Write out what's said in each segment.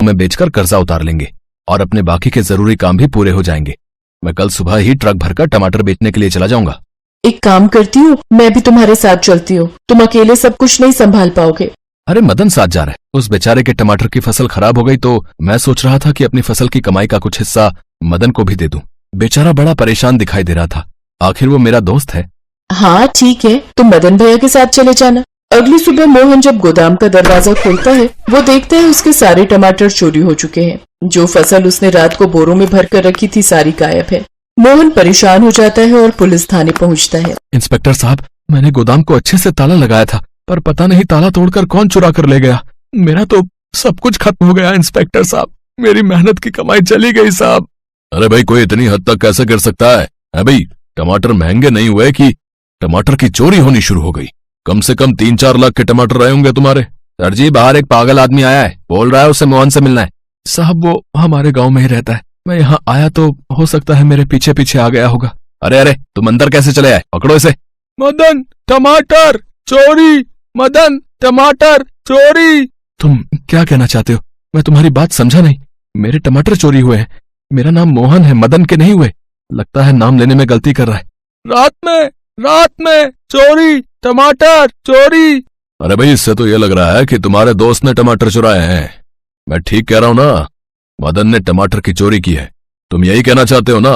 में बेचकर कर्जा उतार लेंगे और अपने बाकी के जरूरी काम भी पूरे हो जाएंगे। मैं कल सुबह ही ट्रक भरकर टमाटर बेचने के लिए चला जाऊंगा। एक काम करती हूँ, मैं भी तुम्हारे साथ चलती हूँ। तुम अकेले सब कुछ नहीं संभाल पाओगे। अरे मदन साथ जा रहा है। उस बेचारे के टमाटर की फसल खराब हो गई तो मैं सोच रहा था कि अपनी फसल की कमाई का कुछ हिस्सा मदन को भी दे दूं। बेचारा बड़ा परेशान दिखाई दे रहा था। आखिर वो मेरा दोस्त है। हाँ ठीक है, तुम मदन भैया के साथ चले जाना। अगली सुबह मोहन जब गोदाम का दरवाजा खोलता है, वो देखता है उसके सारे टमाटर चोरी हो चुके हैं। जो फसल उसने रात को बोरों में भर कर रखी थी सारी गायब है। मोहन परेशान हो जाता है और पुलिस थाने पहुंचता है। इंस्पेक्टर साहब, मैंने गोदाम को अच्छे से ताला लगाया था, पर पता नहीं ताला तोड़कर कौन चुरा कर ले गया। मेरा तो सब कुछ खत्म हो गया इंस्पेक्टर साहब। मेरी मेहनत की कमाई चली गई साहब। अरे भाई, कोई इतनी हद तक कैसे कर सकता है? भाई, टमाटर महंगे नहीं हुए कि टमाटर की चोरी होनी शुरू हो गई। कम से कम 3-4 लाख के टमाटर रहे होंगे तुम्हारे। सर जी, बाहर एक पागल आदमी आया है, बोल रहा है उसे मोहन से मिलना है। साहब, वो हमारे गांव में ही रहता है। मैं यहाँ आया तो हो सकता है मेरे पीछे पीछे आ गया होगा। अरे अरे, तुम अंदर कैसे चले आए? पकड़ो इसे। मदन, टमाटर चोरी! मदन, टमाटर चोरी! तुम क्या कहना चाहते हो? मैं तुम्हारी बात समझा नहीं। मेरे टमाटर चोरी हुए हैं। मेरा नाम मोहन है, मदन के नहीं हुए। लगता है नाम लेने में गलती कर रहा है। रात में चोरी, टमाटर चोरी! अरे भाई, इससे तो ये लग रहा है कि तुम्हारे दोस्त ने टमाटर चुराए हैं। मैं ठीक कह रहा हूं ना? मदन ने टमाटर की चोरी की है। तुम यही कहना चाहते हो ना?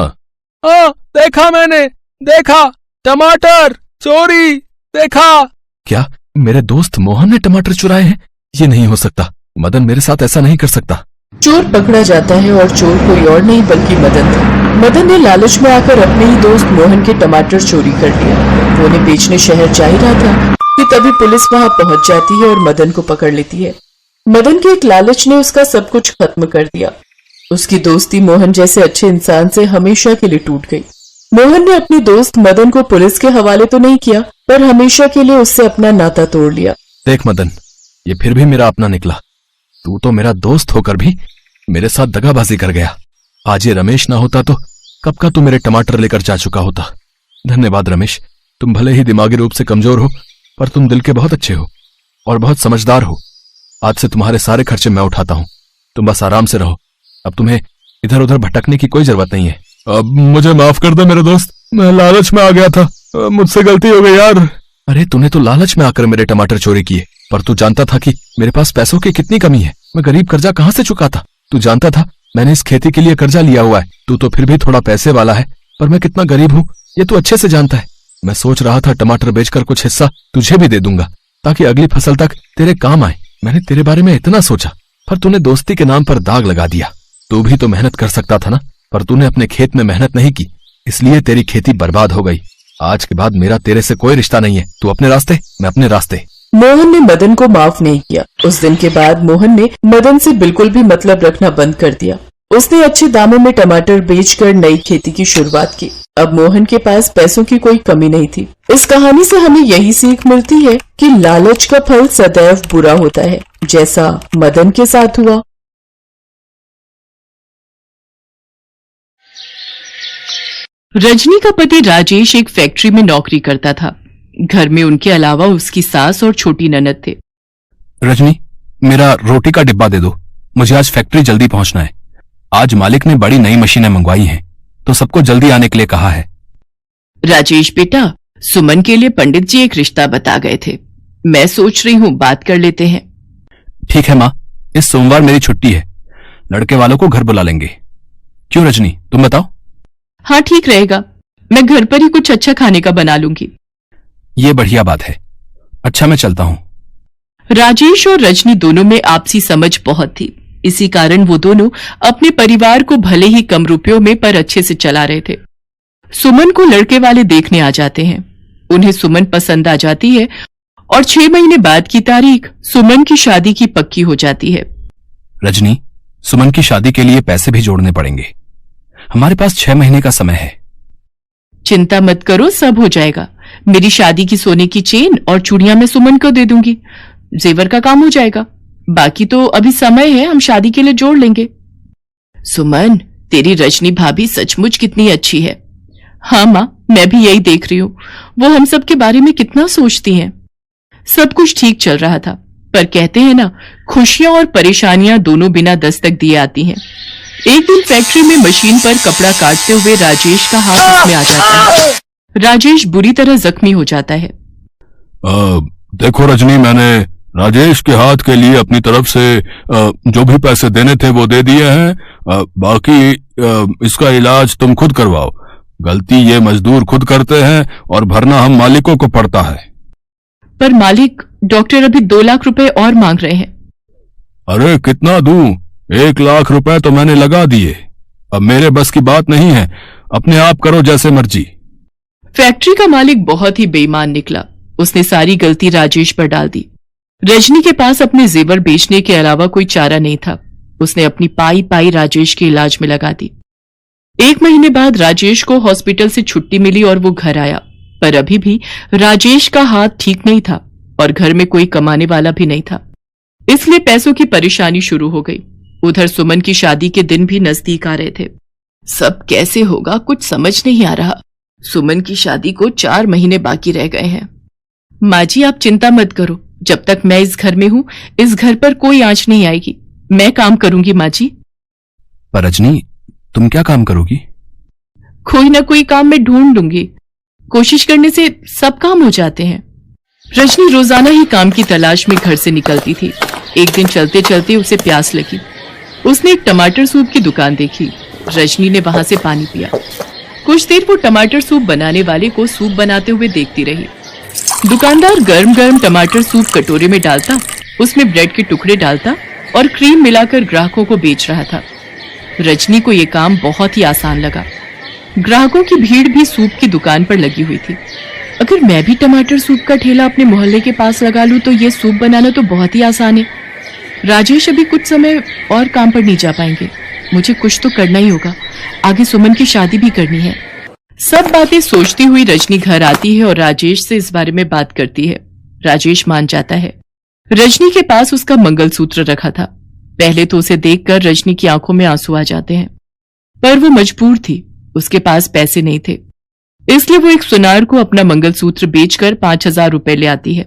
हाँ, देखा मैंने, देखा, टमाटर चोरी देखा। क्या मेरे दोस्त मोहन ने टमाटर चुराए हैं? ये नहीं हो सकता। मदन मेरे साथ ऐसा नहीं कर सकता। चोर पकड़ा जाता है और चोर कोई और नहीं बल्कि मदन था। मदन ने लालच में आकर अपने ही दोस्त मोहन के टमाटर चोरी कर लिया। वो उन्हें बेचने शहर जा ही रहा था कि तभी पुलिस वहां पहुंच जाती है और मदन को पकड़ लेती है। मदन के एक लालच ने उसका सब कुछ खत्म कर दिया। उसकी दोस्ती मोहन जैसे अच्छे इंसान से हमेशा के लिए टूट गई। मोहन ने अपने दोस्त मदन को पुलिस के हवाले तो नहीं किया, पर हमेशा के लिए उससे अपना नाता तोड़ लिया। देख मदन, ये फिर भी मेरा अपना निकला। तू तो मेरा दोस्त होकर भी मेरे साथ दगाबाजी कर गया। आज ये रमेश ना होता तो कब का तू मेरे टमाटर लेकर जा चुका होता। धन्यवाद रमेश। तुम भले ही दिमागी रूप से कमजोर हो, पर तुम दिल के बहुत अच्छे हो और बहुत समझदार हो। आज से तुम्हारे सारे खर्चे मैं उठाता हूँ। तुम बस आराम से रहो। अब तुम्हें इधर उधर भटकने की कोई जरूरत नहीं है। अब मुझे माफ कर दे मेरे दोस्त, मैं लालच में आ गया था। मुझसे गलती हो गई यार। अरे तूने तो लालच में आकर मेरे टमाटर चोरी किए, पर तू जानता था कि मेरे पास पैसों की कितनी कमी है। मैं गरीब कर्जा कहाँ से चुकाता? तू जानता था मैंने इस खेती के लिए कर्जा लिया हुआ है। तू तो फिर भी थोड़ा पैसे वाला है, पर मैं कितना गरीब हूँ ये तू अच्छे से जानता है। मैं सोच रहा था टमाटर बेचकर कुछ हिस्सा तुझे भी दे दूंगा, ताकि अगली फसल तक तेरे काम आए। मैंने तेरे बारे में इतना सोचा, पर तूने दोस्ती के नाम पर दाग लगा दिया। तू भी तो मेहनत कर सकता था ना, पर तूने अपने खेत में मेहनत नहीं की, इसलिए तेरी खेती बर्बाद हो गई। आज के बाद मेरा तेरे से कोई रिश्ता नहीं है। तू अपने रास्ते, मैं अपने रास्ते। मोहन ने मदन को माफ नहीं किया। उस दिन के बाद मोहन ने मदन से बिल्कुल भी मतलब रखना बंद कर दिया। उसने अच्छे दामों में टमाटर बेचकर नई खेती की शुरुआत की। अब मोहन के पास पैसों की कोई कमी नहीं थी। इस कहानी से हमें यही सीख मिलती है कि लालच का फल सदैव बुरा होता है, जैसा मदन के साथ हुआ। रजनी का पति राजेश एक फैक्ट्री में नौकरी करता था। घर में उनके अलावा उसकी सास और छोटी ननद थे। रजनी, मेरा रोटी का डिब्बा दे दो। मुझे आज फैक्ट्री जल्दी पहुंचना है। आज मालिक ने बड़ी नई मशीनें मंगवाई हैं, तो सबको जल्दी आने के लिए कहा है। राजेश बेटा, सुमन के लिए पंडित जी एक रिश्ता बता गए थे। मैं सोच रही हूँ बात कर लेते हैं। ठीक है माँ, इस सोमवार मेरी छुट्टी है। लड़के वालों को घर बुला लेंगे। क्यों रजनी, तुम बताओ। हाँ ठीक रहेगा, मैं घर पर ही कुछ अच्छा खाने का बना लूंगी। ये बढ़िया बात है। अच्छा, मैं चलता हूँ। राजेश और रजनी दोनों में आपसी समझ बहुत थी। इसी कारण वो दोनों अपने परिवार को भले ही कम रुपयों में पर अच्छे से चला रहे थे। सुमन को लड़के वाले देखने आ जाते हैं। उन्हें सुमन पसंद आ जाती है और 6 महीने बाद की तारीख सुमन की शादी की पक्की हो जाती है। रजनी, सुमन की शादी के लिए पैसे भी जोड़ने पड़ेंगे। हमारे पास 6 महीने का समय है। चिंता मत करो, सब हो जाएगा। मेरी शादी की सोने की चेन और चूड़ियां मैं सुमन को दे दूंगी। जेवर का काम हो जाएगा। बाकी तो अभी समय है, हम शादी के लिए जोड़ लेंगे। सुमन, तेरी रजनी भाभी सचमुच कितनी अच्छी है। हाँ माँ, मैं भी यही देख रही हूँ। वो हम सब के बारे में कितना सोचती हैं। सब कुछ ठीक चल रहा था। पर कहते हैं ना, खुशियां और परेशानियां दोनों बिना दस्तक दिए आती हैं। एक दिन फैक्ट्री में मशीन पर कपड़ा काटते हुए राजेश का हाथ उसमें आ जाता है। राजेश बुरी तरह जख्मी हो जाता है। देखो रजनी, मैंने राजेश के हाथ के लिए अपनी तरफ से जो भी पैसे देने थे वो दे दिए हैं। बाकी इसका इलाज तुम खुद करवाओ। गलती ये मजदूर खुद करते हैं और भरना हम मालिकों को पड़ता है। पर मालिक, डॉक्टर अभी 2 लाख रुपए और मांग रहे हैं। अरे कितना दूं? 1 लाख रुपए तो मैंने लगा दिए। अब मेरे बस की बात नहीं है, अपने आप करो जैसे मर्जी। फैक्ट्री का मालिक बहुत ही बेईमान निकला। उसने सारी गलती राजेश पर डाल दी। रजनी के पास अपने जेवर बेचने के अलावा कोई चारा नहीं था। उसने अपनी पाई पाई राजेश के इलाज में लगा दी। 1 महीने बाद राजेश को हॉस्पिटल से छुट्टी मिली और वो घर आया, पर अभी भी राजेश का हाथ ठीक नहीं था और घर में कोई कमाने वाला भी नहीं था, इसलिए पैसों की परेशानी शुरू हो गई। उधर सुमन की शादी के दिन भी नजदीक आ रहे थे। सब कैसे होगा कुछ समझ नहीं आ रहा। सुमन की शादी को 4 महीने बाकी रह गए हैं। माँ जी, आप चिंता मत करो, जब तक मैं इस घर में हूं इस घर पर कोई आंच नहीं आएगी। मैं काम करूंगी माँ जी। पर रजनी, तुम क्या काम करोगी? कोई ना कोई काम मैं ढूंढ लूंगी। कोशिश करने से सब काम हो जाते हैं। रजनी रोजाना ही काम की तलाश में घर से निकलती थी। एक दिन चलते चलते उसे प्यास लगी। उसने एक टमाटर सूप की दुकान देखी। रजनी ने वहां से पानी पिया। कुछ देर वो टमाटर सूप बनाने वाले को सूप बनाते हुए देखती रही। दुकानदार गर्म गर्म टमाटर सूप कटोरे में डालता, उसमें ब्रेड के टुकड़े डालता और क्रीम मिलाकर ग्राहकों को बेच रहा था। रजनी को यह काम बहुत ही आसान लगा। ग्राहकों की भीड़ भी सूप की दुकान पर लगी हुई थी। अगर मैं भी टमाटर सूप का ठेला अपने मोहल्ले के पास लगा लूं तो ये सूप बनाना तो बहुत ही आसान है। राजेश अभी कुछ समय और काम पर नहीं जा पाएंगे। मुझे कुछ तो करना ही होगा। आगे सुमन की शादी भी करनी है। सब बातें सोचती हुई रजनी घर आती है और राजेश से इस बारे में बात करती है। राजेश मान जाता है। रजनी के पास उसका मंगलसूत्र रखा था। पहले तो उसे देखकर रजनी की आंखों में आंसू आ जाते हैं, पर वो मजबूर थी। उसके पास पैसे नहीं थे, इसलिए वो एक सुनार को अपना मंगलसूत्र बेचकर 5000 रुपए ले आती है।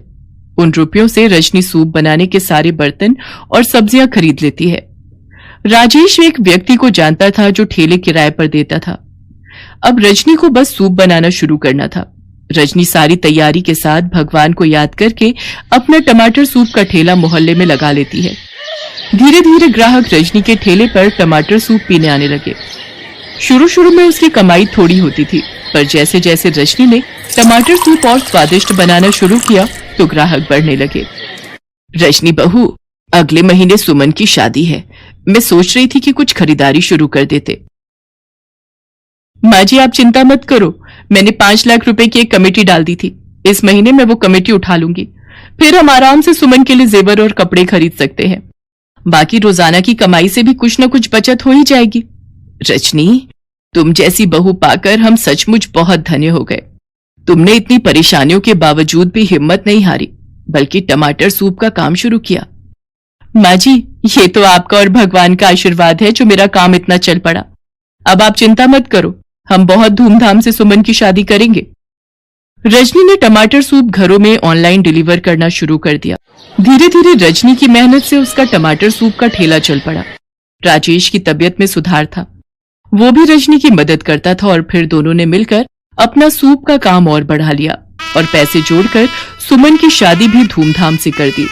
उन रुपयों से रजनी सूप बनाने के सारे बर्तन और सब्जियां खरीद लेती है। राजेश एक व्यक्ति को जानता था जो ठेले किराए पर देता था। अब रजनी को बस सूप बनाना शुरू करना था। रजनी सारी तैयारी के साथ भगवान को याद करके अपना टमाटर सूप का ठेला मोहल्ले में लगा लेती है। धीरे धीरे ग्राहक रजनी के ठेले पर टमाटर सूप पीने आने लगे। शुरू शुरू में उसकी कमाई थोड़ी होती थी, पर जैसे जैसे रजनी ने टमाटर सूप और स्वादिष्ट बनाना शुरू किया तो ग्राहक बढ़ने लगे। रजनी बहू, अगले महीने सुमन की शादी है। मैं सोच रही थी कि कुछ खरीदारी शुरू कर देते। माँ जी, आप चिंता मत करो। मैंने 5 लाख रुपए की एक कमेटी डाल दी थी। इस महीने मैं वो कमेटी उठा लूंगी। फिर हम आराम से सुमन के लिए जेवर और कपड़े खरीद सकते हैं। बाकी रोजाना की कमाई से भी कुछ न कुछ बचत हो ही जाएगी। रजनी, तुम जैसी बहू पाकर हम सचमुच बहुत धन्य हो गए। तुमने इतनी परेशानियों के बावजूद भी हिम्मत नहीं हारी, बल्कि टमाटर सूप का काम शुरू किया। माँ जी, ये तो आपका और भगवान का आशीर्वाद है जो मेरा काम इतना चल पड़ा। अब आप चिंता मत करो, हम बहुत धूमधाम से सुमन की शादी करेंगे। रजनी ने टमाटर सूप घरों में ऑनलाइन डिलीवर करना शुरू कर दिया। धीरे धीरे रजनी की मेहनत से उसका टमाटर सूप का ठेला चल पड़ा। राजेश की तबीयत में सुधार था। वो भी रजनी की मदद करता था और फिर दोनों ने मिलकर अपना सूप का काम और बढ़ा लिया और पैसे जोड़कर सुमन की शादी भी धूमधाम से कर दी।